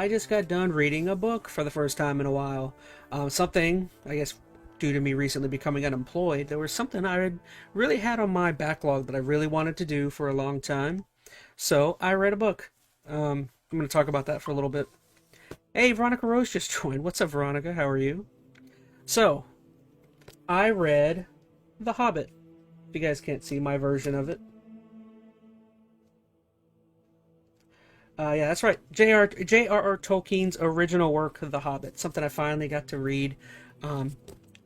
I just got done reading a book for the first time in a while. Something, I guess, due to me recently becoming unemployed, there was something I had really had on my backlog that I really wanted to do for a long time. So I read a book. I'm going to talk about that for a little bit. Hey, Veronica Rose just joined. What's up, Veronica? How are you? So, I read The Hobbit. If you guys can't see my version of it. Yeah, that's right. J.R.R. Tolkien's original work, The Hobbit. Something I finally got to read.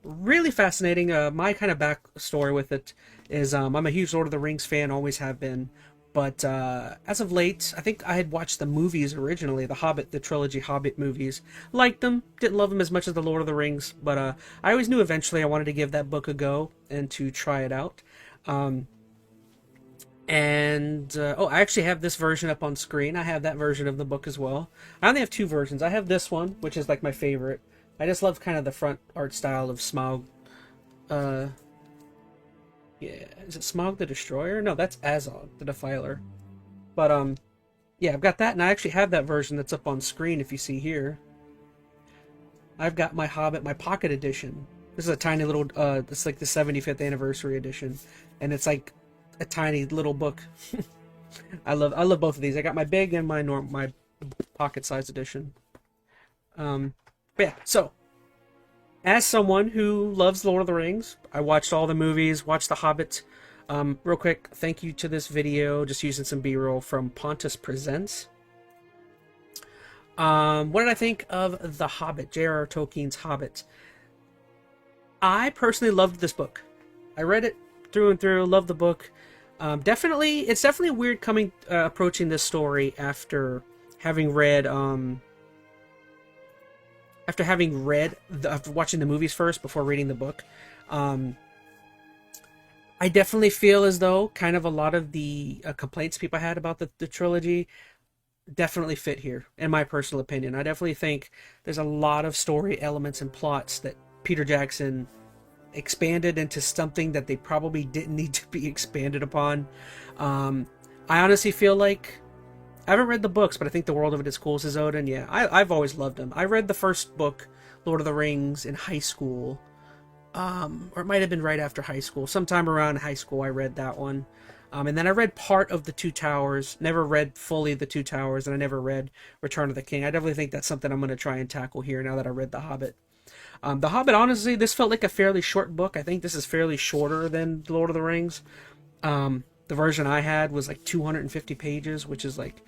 Really fascinating. My kind of backstory with it is I'm a huge Lord of the Rings fan, always have been. But as of late, I think I had watched the movies originally, the Hobbit, the trilogy Hobbit movies. Liked them, didn't love them as much as the Lord of the Rings, but I always knew eventually I wanted to give that book a go and to try it out. Um, oh, I actually have this version up on screen. I have that version of the book as well. I only have two versions. I have this one, which is like my favorite. I just love kind of the front art style of Smaug. Uh, yeah, is it Smaug the Destroyer? No, that's Azog the Defiler. But yeah, I've got that, and I actually have that version that's up on screen. If you see here, I've got my Hobbit, my Pocket Edition. This is a tiny little. It's like the 75th anniversary edition, and it's like a tiny little book. I love both of these. I got my big and my pocket size edition. But yeah, so as someone who loves Lord of the Rings, I watched all the movies, watched The Hobbit. Real quick, thank you to this video, just using some B-roll from Pontus Presents. What did I think of The Hobbit, J.R.R. Tolkien's Hobbit? I personally loved this book. I read it through and through, loved the book. It's definitely weird approaching this story after having read after watching the movies first before reading the book. I definitely feel as though kind of a lot of the complaints people had about the trilogy definitely fit here, in my personal opinion. I definitely think there's a lot of story elements and plots that Peter Jackson expanded into something that they probably didn't need to be expanded upon. I honestly feel like I haven't read the books, but I think the world of it is cool, says Odin. Yeah, I've always loved them. I read the first book, Lord of the Rings, in high school. Or it might have been right after high school. Sometime around high school, I read that one. And then I read part of The Two Towers. Never read fully The Two Towers, and I never read Return of the King. I definitely think that's something I'm going to try and tackle here now that I read The Hobbit. The Hobbit, honestly, this felt like a fairly short book. I think this is fairly shorter than Lord of the Rings. The version I had was like 250 pages, which is like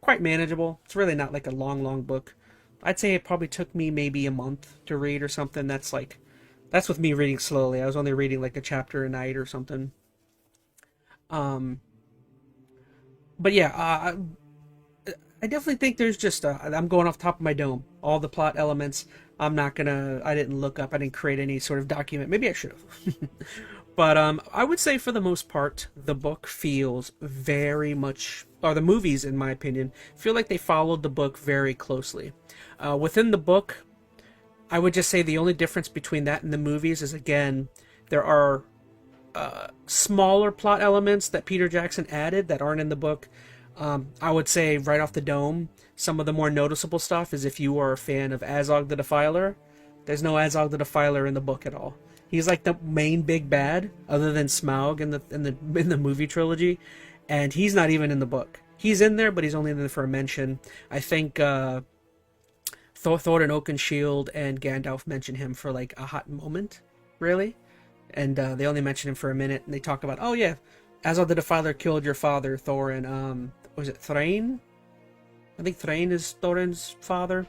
quite manageable. It's really not like a long book. I'd say it probably took me maybe a month to read or something. That's with me reading slowly. I was only reading like a chapter a night or something. But yeah, I definitely think there's just I'm going off the top of my dome. All the plot elements. I didn't look up. I didn't create any sort of document. Maybe I should have. But I would say for the most part, the book feels very much, or the movies, in my opinion, feel like they followed the book very closely. Within the book, I would just say the only difference between that and the movies is, again, there are smaller plot elements that Peter Jackson added that aren't in the book. I would say right off the dome, some of the more noticeable stuff is if you are a fan of Azog the Defiler, there's no Azog the Defiler in the book at all. He's like the main big bad, other than Smaug in the movie trilogy, and he's not even in the book. He's in there, but he's only in there for a mention. I think Thorin Oakenshield and Gandalf mention him for like a hot moment, really, and they only mention him for a minute, and they talk about, oh yeah, Azog the Defiler killed your father, Thorin. Was it Thrain? I think Thrain is Thorin's father.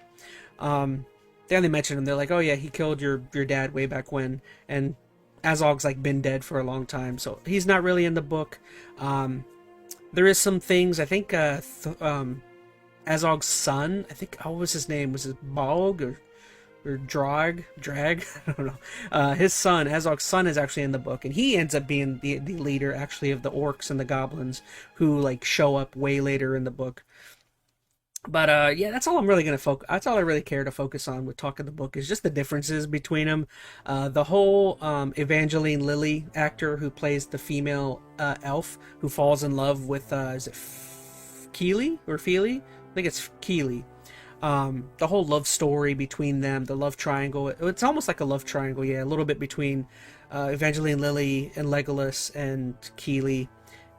They only mention him. They're like, oh yeah, he killed your dad way back when, and Azog's like been dead for a long time, so he's not really in the book. There is some things, I think Azog's son, I think, what was his name? Was it Bog or Drag? I don't know. His son, Azog's son, is actually in the book, and he ends up being the leader actually of the orcs and the goblins who like show up way later in the book. But yeah, that's all I'm really gonna focus. That's all I really care to focus on with talking the book is just the differences between them. The whole Evangeline Lilly actor who plays the female elf who falls in love with is it Keely or Feely? I think it's Keely. The whole love story between them, the love triangle. It's almost like a love triangle, yeah, a little bit between Evangeline Lilly and Legolas and Keeley,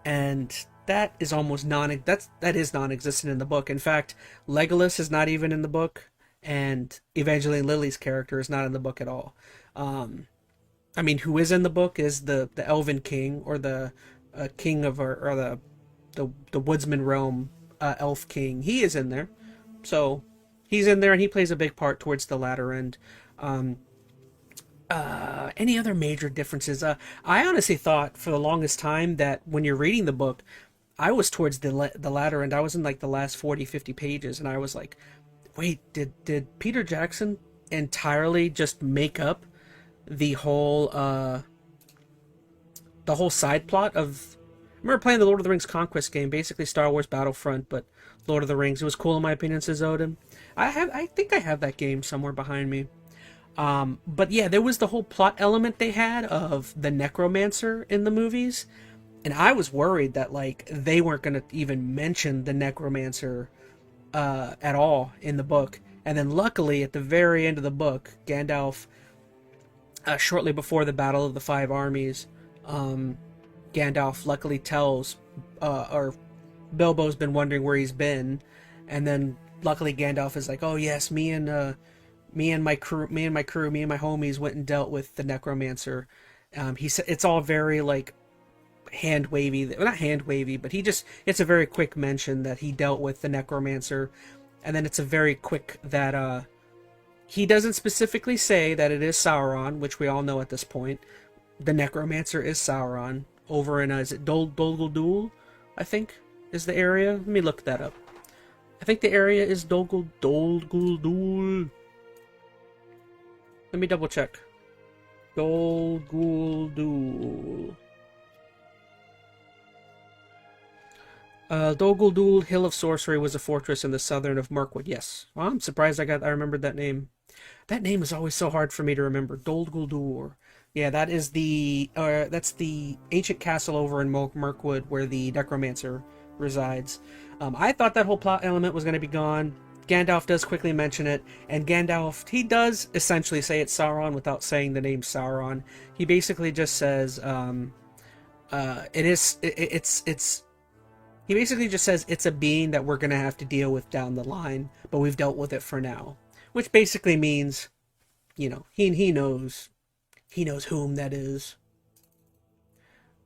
and that is almost that is non-existent in the book. In fact, Legolas is not even in the book, and Evangeline Lilly's character is not in the book at all. Um, I mean, who is in the book is the Elven King, or the king of, or the Woodsman realm, Elf King. He is in there, so he's in there and he plays a big part towards the latter end. Um, any other major differences? I honestly thought for the longest time that when you're reading the book, I was towards the latter end. I was in like the last 40, 50 pages, and I was like, wait, did Peter Jackson entirely just make up the whole side plot of? I remember playing the Lord of the Rings Conquest game, basically Star Wars Battlefront, but Lord of the Rings. It was cool in my opinion, says Odin. I think I have that game somewhere behind me. But yeah, there was the whole plot element they had of the necromancer in the movies, and I was worried that like they weren't going to even mention the necromancer at all in the book. And then luckily at the very end of the book, Gandalf, shortly before the Battle of the Five Armies, um, Gandalf luckily tells, or Bilbo's been wondering where he's been, and then luckily Gandalf is like, "Oh yes, me and my homies went and dealt with the necromancer." He said it's all very like hand wavy, not hand wavy, but it's a very quick mention that he dealt with the necromancer, and then it's a very quick that he doesn't specifically say that it is Sauron, which we all know at this point. The necromancer is Sauron over in is it Dol Guldur, I think is the area. Let me look that up. I think the area is Dol Guldur. Let me double check. Dol Guldur. Dol Guldur, Hill of Sorcery, was a fortress in the southern of Mirkwood. Yes. Well, I'm surprised I remembered that name. That name is always so hard for me to remember. Dol Guldur. Yeah, that's the ancient castle over in Mirkwood where the necromancer resides. I thought that whole plot element was going to be gone. Gandalf does quickly mention it, and Gandalf, he does essentially say it's Sauron without saying the name Sauron. He basically just says, it's he basically just says it's a being that we're going to have to deal with down the line, but we've dealt with it for now. Which basically means, he knows whom that is.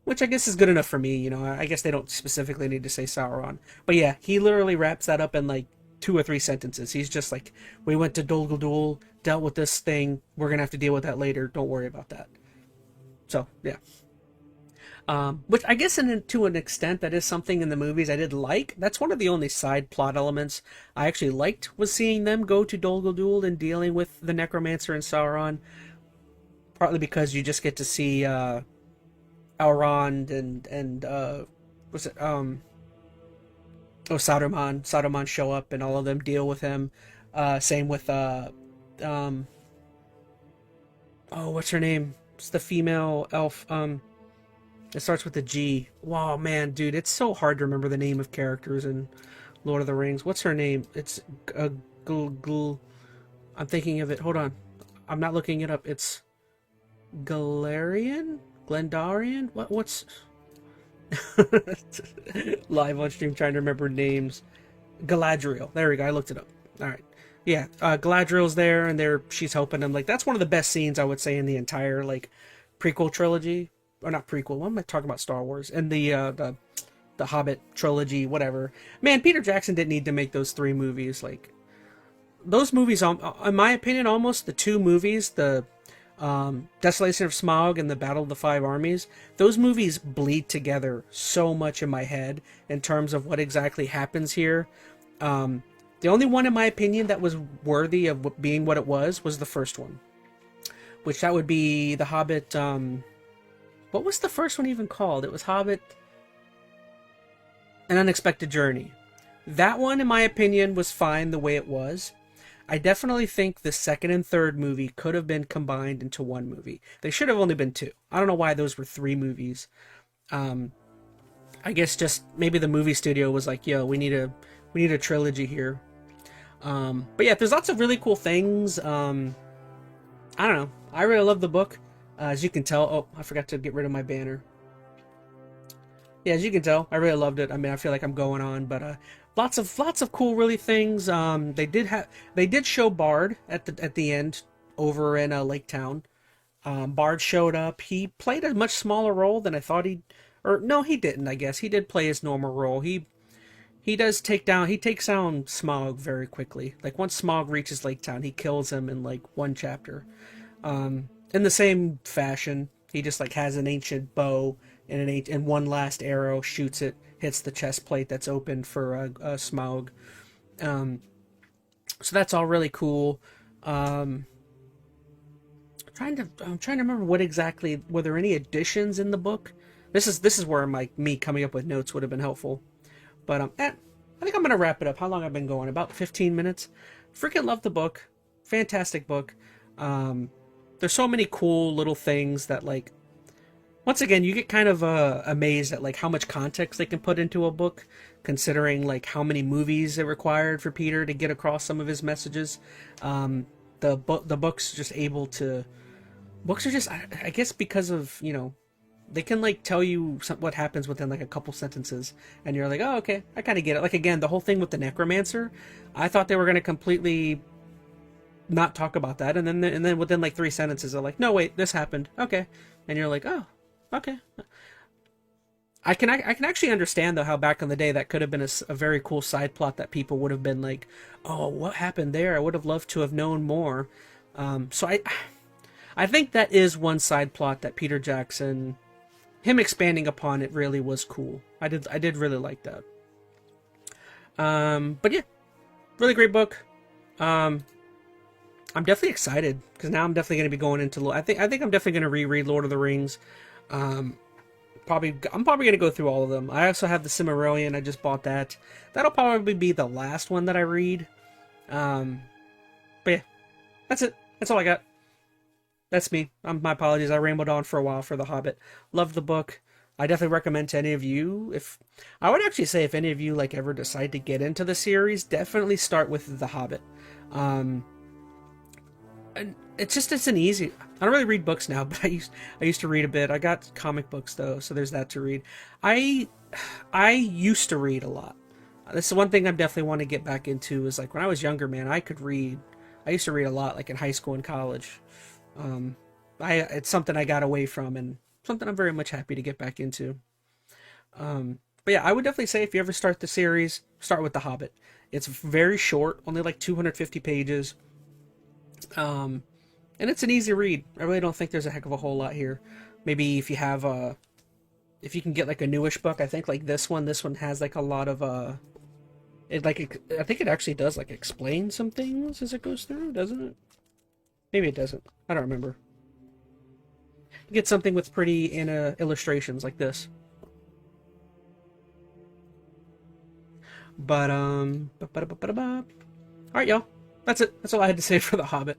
Which I guess is good enough for me, I guess they don't specifically need to say Sauron. But yeah, he literally wraps that up in like 2 or 3 sentences. He's just like, we went to Dol Guldur, dealt with this thing, we're going to have to deal with that later, don't worry about that. So, yeah. Which I guess to an extent that is something in the movies I did like. That's one of the only side plot elements I actually liked, was seeing them go to Dol Guldur and dealing with the necromancer and Sauron. Partly because you just get to see Elrond and what's it Saruman show up and all of them deal with him. Same with what's her name? It's the female elf. It starts with a G. Wow, man, dude, it's so hard to remember the name of characters in Lord of the Rings. What's her name? It's I'm thinking of it. Hold on, I'm not looking it up. It's Glendarian? What's live on stream trying to remember names. Galadriel. There we go. I looked it up. All right. Yeah, Galadriel's there, and she's helping him. Like, that's one of the best scenes I would say in the entire like prequel trilogy, or not prequel. What am I talking about? Star Wars and the Hobbit trilogy, whatever. Man, Peter Jackson didn't need to make those 3 movies. Like, those movies, in my opinion, almost the 2 movies, the Desolation of Smaug and the Battle of the Five Armies, those movies bleed together so much in my head in terms of what exactly happens here. The only one, in my opinion, that was worthy of being what it was the first one, which that would be the Hobbit. What was the first one even called? It was Hobbit: An Unexpected Journey. That one, in my opinion, was fine the way it was. I definitely think the second and third movie could have been combined into one movie. They should have only been 2. I don't know why those were 3 movies. I guess just maybe the movie studio was like, "Yo, we need a trilogy here." But yeah, there's lots of really cool things. I don't know. I really love the book. As you can tell, oh, I forgot to get rid of my banner. Yeah, as you can tell, I really loved it. I mean, I feel like I'm going on, but lots of cool, really things. They did show Bard at the end over in Lake Town. Bard showed up. He played a much smaller role than I thought he'd. Or no, he didn't. I guess he did play his normal role. He does take down. He takes down Smog very quickly. Like once Smog reaches Lake Town, he kills him in like one chapter. In the same fashion, he just like has an ancient bow and one last arrow shoots it, hits the chest plate that's open for a Smaug. Um, so that's all really cool. Um, I'm trying to remember what exactly were there any additions in the book. This is where me coming up with notes would have been helpful. But I think I'm gonna wrap it up. How long I've been going? About 15 minutes. Freaking love the book. Fantastic book. Um, there's so many cool little things that like once again you get kind of amazed at like how much context they can put into a book, considering like how many movies it required for Peter to get across some of his messages. The book's just able to books are just I guess because of they can like tell you what happens within like a couple sentences, and you're like, oh, okay, I kind of get it. Like again, the whole thing with the necromancer, I thought they were going to completely not talk about that, and then within like 3 sentences, they're like, no, wait, this happened, okay, and you're like, oh, okay. I can actually understand though how back in the day that could have been a very cool side plot that people would have been like, oh, what happened there? I would have loved to have known more. So I think that is one side plot that Peter Jackson, him expanding upon it, really was cool. I did really like that. But yeah, really great book. Um, I'm definitely excited because now I'm definitely going to be going into. I think I'm definitely going to reread Lord of the Rings. Um, I'm probably going to go through all of them. I also have the Silmarillion. I just bought that. That'll probably be the last one that I read. Um, but yeah, that's it. That's all I got. That's me. My apologies. I rambled on for a while for The Hobbit. Love the book. I definitely recommend to any of you. If I would actually say if any of you like ever decide to get into the series, definitely start with The Hobbit. Um, and it's an easy. I don't really read books now, but I used to read a bit. I got comic books though, so there's that to read. I I used to read a lot. This is one thing I definitely want to get back into. Is like when I was younger, man, I could read. I used to read a lot, like in high school and college. Um, it's something I got away from, and something I'm very much happy to get back into. But yeah, I would definitely say if you ever start the series, start with The Hobbit. It's very short, only like 250 pages. Um, and it's an easy read. I really don't think there's a heck of a whole lot here. Maybe if you can get like a newish book, I think like this one has like a lot of I think it actually does like explain some things as it goes through, doesn't it? Maybe it doesn't. I don't remember. You get something with pretty illustrations like this. But all right, y'all. That's it. That's all I had to say for The Hobbit.